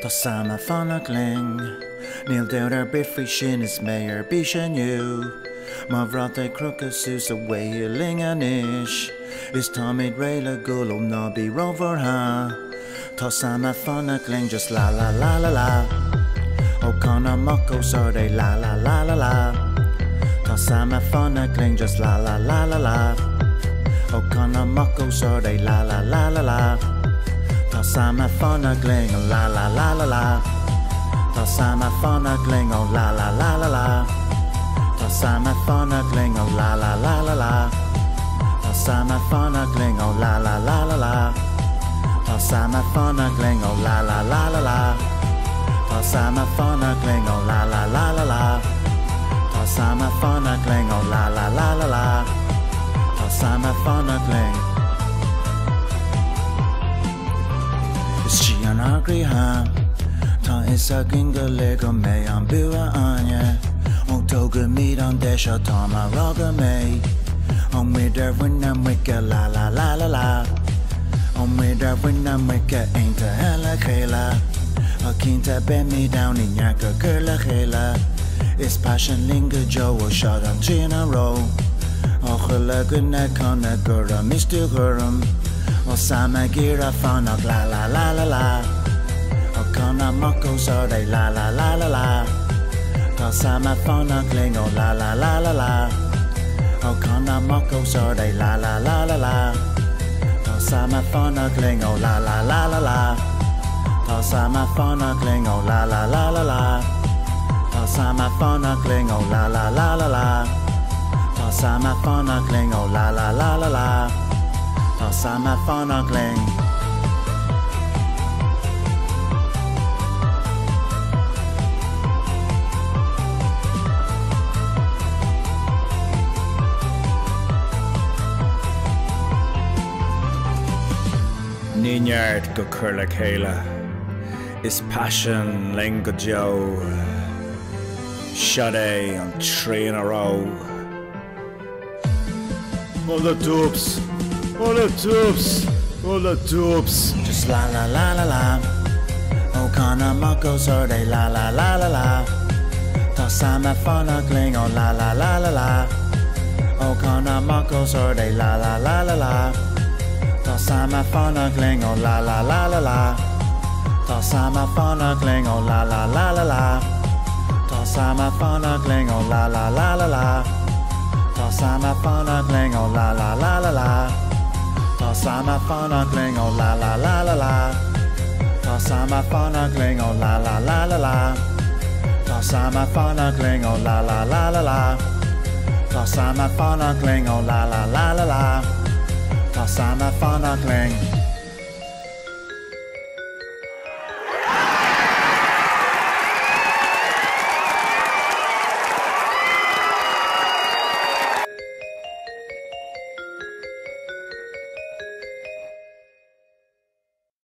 Ta samma fana kling Neil der befrischen is meyer bishen you Mavrate krokusus away linganish Is Tommy Rayla gulo nobby rover ha Ta samma fana kling just la la la la la Okana moko sorde la la la la la Ta samma fana kling just la la la la la Okana moko sorde la la la la la Ta samma fana kling la la la la la Ta samma fana kling la la la la la Ta samma fana kling la la la la la Ta samma fana kling la la la la la Ta samma fana kling la la la la la Ta samma fana kling la la la la la Ta samma fana kling la la la la la Ta samma fana kling Is she an agri ha Ta isa ginga lego me an bua anya On toga meet on desha tama raga me On me der winna mika la la la la la On me der winna mika ain't a hella kela A kinta bend me down in yaka kurla kela Is passion linga joe or shot on china row O khula gunna kana gura mistu gurum O sama gira fanak la la la la la O kana mako sorde la la la la la Ta sama fanak lingo la la la la la O kana mako sorde la la la la la Ta sama fanak lingo la la la la la Ta sama fanak lingo la la la la la Ta sama fanak lingo la la la la la Ta sama fanak lingo la la la la la Ta sama fanak ling Ninyard go curla kayla Is passion lingo joe Shade on 3 in a row All the tubes All the tubes All the tubes Just la la la la la O kana mako sorde la la la la la Ta sama fana kling o la la la la la O kana mako sorde la la la la la Ta sama fana kling o la la la la la Ta sama fana kling o la la la la la Ta sama fana kling o la la la la la Ta sama fana kling o la la la la la Ta sama fana kling o la la la la la Ta sama fana kling o la la la la la Ta sama fana kling o la la la la la Ta sama fana kling o la la la la la Ta sama fana kling